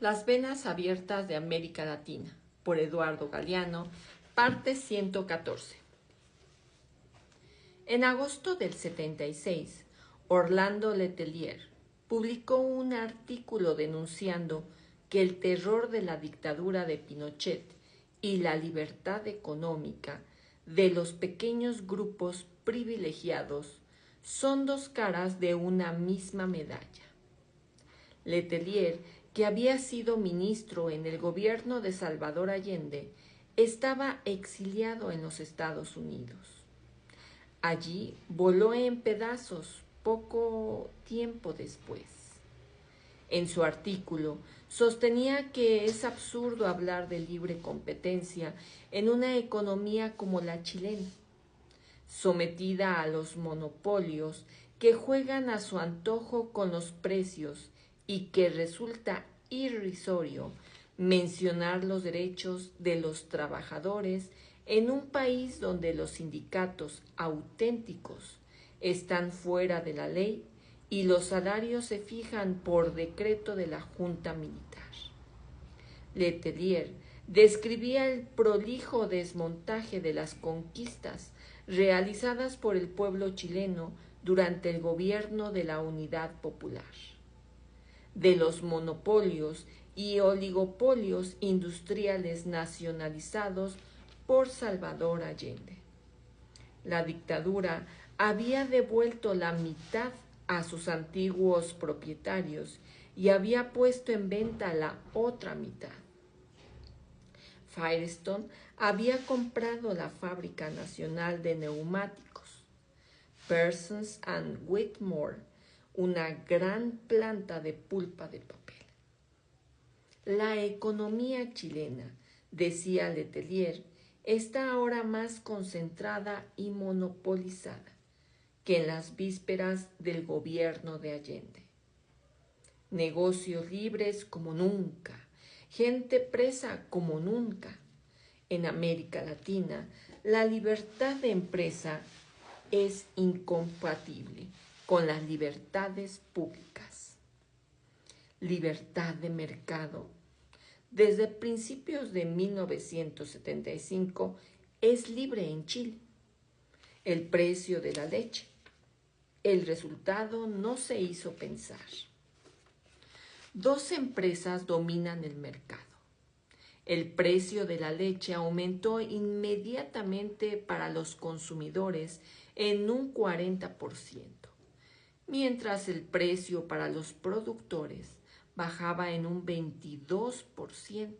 Las venas abiertas de América Latina, por Eduardo Galeano, parte 114. En agosto del 76, Orlando Letelier publicó un artículo denunciando que el terror de la dictadura de Pinochet y la libertad económica de los pequeños grupos privilegiados son dos caras de una misma medalla. Letelier, que había sido ministro en el gobierno de Salvador Allende, estaba exiliado en los Estados Unidos. Allí voló en pedazos poco tiempo después. En su artículo sostenía que es absurdo hablar de libre competencia en una economía como la chilena, sometida a los monopolios que juegan a su antojo con los precios y que resulta irrisorio mencionar los derechos de los trabajadores en un país donde los sindicatos auténticos están fuera de la ley y los salarios se fijan por decreto de la Junta Militar. Letelier describía el prolijo desmontaje de las conquistas realizadas por el pueblo chileno durante el gobierno de la Unidad Popular, de los monopolios y oligopolios industriales nacionalizados por Salvador Allende. La dictadura había devuelto la mitad a sus antiguos propietarios y había puesto en venta la otra mitad. Firestone había comprado la Fábrica Nacional de Neumáticos. Parsons and Whitmore, una gran planta de pulpa de papel. La economía chilena, decía Letelier, está ahora más concentrada y monopolizada que en las vísperas del gobierno de Allende. Negocios libres como nunca, gente presa como nunca. En América Latina, la libertad de empresa es incompatible con las libertades públicas. Libertad de mercado. Desde principios de 1975 es libre en Chile. El precio de la leche. El resultado no se hizo pensar. Dos empresas dominan el mercado. El precio de la leche aumentó inmediatamente para los consumidores en un 40%, mientras el precio para los productores bajaba en un 22%.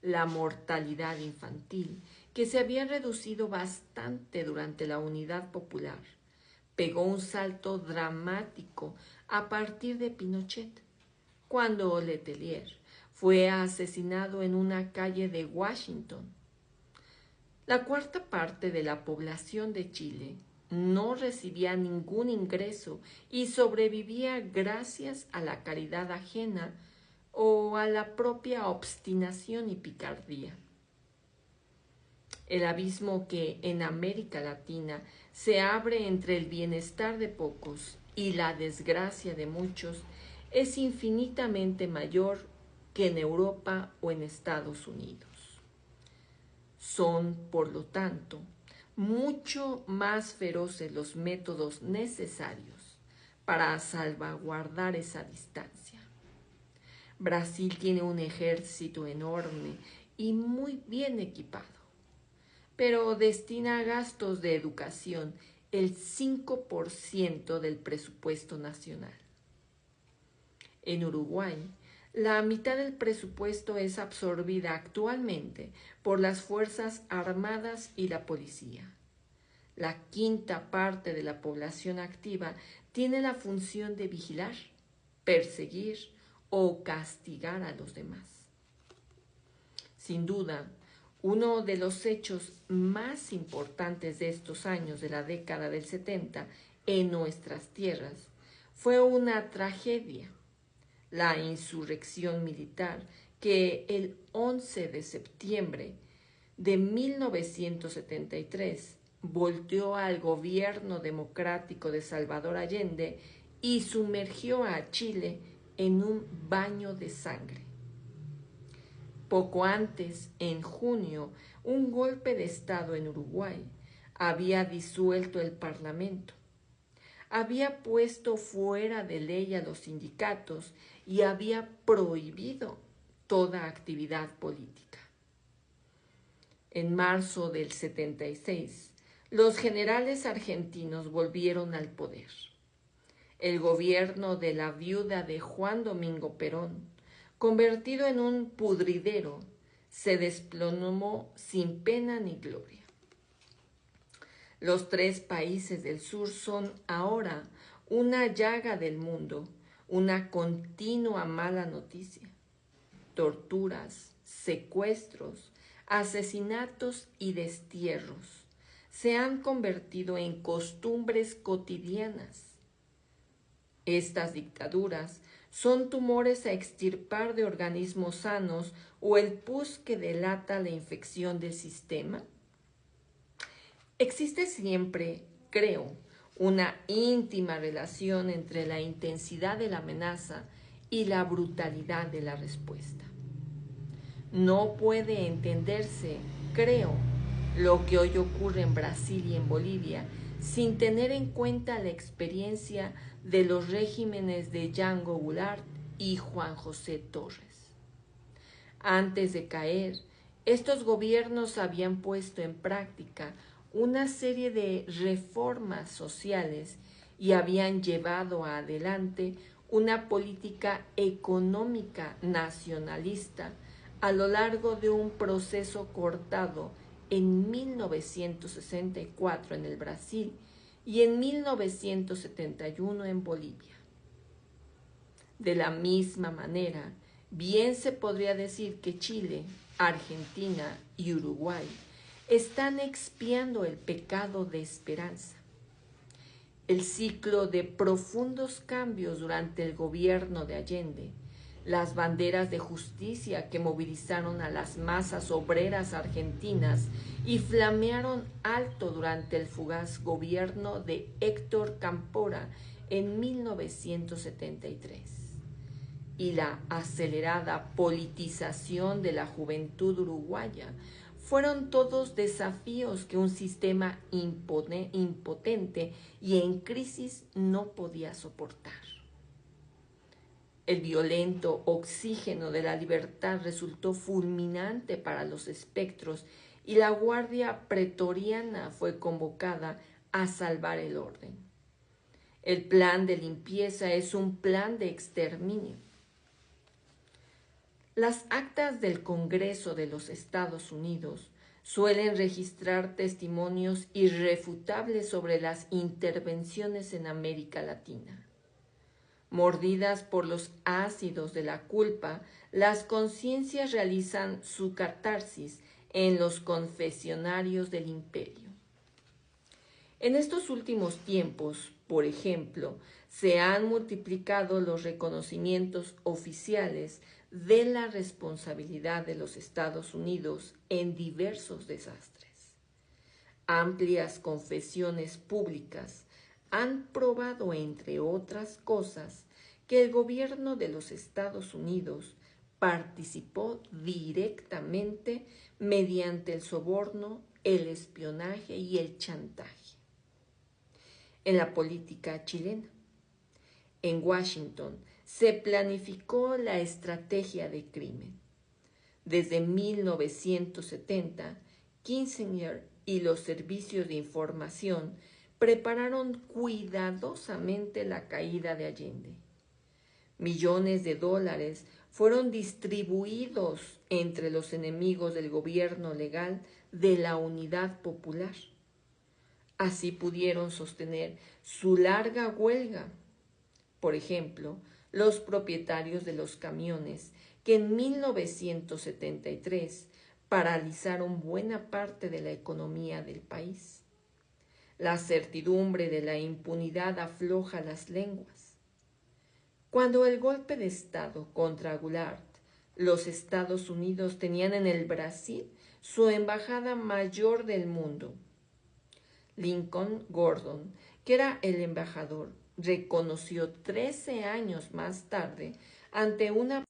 La mortalidad infantil, que se había reducido bastante durante la Unidad Popular, pegó un salto dramático a partir de Pinochet, cuando Letelier fue asesinado en una calle de Washington. La cuarta parte de la población de Chile no recibía ningún ingreso y sobrevivía gracias a la caridad ajena o a la propia obstinación y picardía. El abismo que en América Latina se abre entre el bienestar de pocos y la desgracia de muchos es infinitamente mayor que en Europa o en Estados Unidos. Son, por lo tanto, mucho más feroces los métodos necesarios para salvaguardar esa distancia. Brasil tiene un ejército enorme y muy bien equipado, pero destina a gastos de educación el 5% del presupuesto nacional. En Uruguay, la mitad del presupuesto es absorbida actualmente por las Fuerzas Armadas y la policía. La quinta parte de la población activa tiene la función de vigilar, perseguir o castigar a los demás. Sin duda, uno de los hechos más importantes de estos años de la década del 70 en nuestras tierras fue una tragedia: la insurrección militar que el 11 de septiembre de 1973 volteó al gobierno democrático de Salvador Allende y sumergió a Chile en un baño de sangre. Poco antes, en junio, un golpe de Estado en Uruguay había disuelto el Parlamento, había puesto fuera de ley a los sindicatos y había prohibido toda actividad política. En marzo del 76, los generales argentinos volvieron al poder. El gobierno de la viuda de Juan Domingo Perón, convertido en un pudridero, se desplomó sin pena ni gloria. Los 3 países del sur son ahora una llaga del mundo, una continua mala noticia. Torturas, secuestros, asesinatos y destierros se han convertido en costumbres cotidianas. Estas dictaduras son tumores a extirpar de organismos sanos o el pus que delata la infección del sistema. Existe siempre, creo, una íntima relación entre la intensidad de la amenaza y la brutalidad de la respuesta. No puede entenderse, creo, lo que hoy ocurre en Brasil y en Bolivia sin tener en cuenta la experiencia de los regímenes de Django Goulart y Juan José Torres. Antes de caer, estos gobiernos habían puesto en práctica una serie de reformas sociales y habían llevado adelante una política económica nacionalista a lo largo de un proceso cortado en 1964 en el Brasil y en 1971 en Bolivia. De la misma manera, bien se podría decir que Chile, Argentina y Uruguay están expiando el pecado de esperanza. El ciclo de profundos cambios durante el gobierno de Allende, las banderas de justicia que movilizaron a las masas obreras argentinas y flamearon alto durante el fugaz gobierno de Héctor Cámpora en 1973, y la acelerada politización de la juventud uruguaya fueron todos desafíos que un sistema impotente y en crisis no podía soportar. El violento oxígeno de la libertad resultó fulminante para los espectros y la Guardia Pretoriana fue convocada a salvar el orden. El plan de limpieza es un plan de exterminio. Las actas del Congreso de los Estados Unidos suelen registrar testimonios irrefutables sobre las intervenciones en América Latina. Mordidas por los ácidos de la culpa, las conciencias realizan su catarsis en los confesionarios del imperio. En estos últimos tiempos, por ejemplo, se han multiplicado los reconocimientos oficiales de la responsabilidad de los Estados Unidos en diversos desastres. Amplias confesiones públicas han probado, entre otras cosas, que el gobierno de los Estados Unidos participó directamente mediante el soborno, el espionaje y el chantaje. En la política chilena, en Washington, se planificó la estrategia de crimen. Desde 1970, Kissinger y los servicios de información prepararon cuidadosamente la caída de Allende. Millones de dólares fueron distribuidos entre los enemigos del gobierno legal de la Unidad Popular. Así pudieron sostener su larga huelga. Por ejemplo, los propietarios de los camiones que en 1973 paralizaron buena parte de la economía del país. La certidumbre de la impunidad afloja las lenguas. Cuando el golpe de Estado contra Goulart, los Estados Unidos tenían en el Brasil su embajada mayor del mundo. Lincoln Gordon, que era el embajador, reconoció 13 años más tarde ante una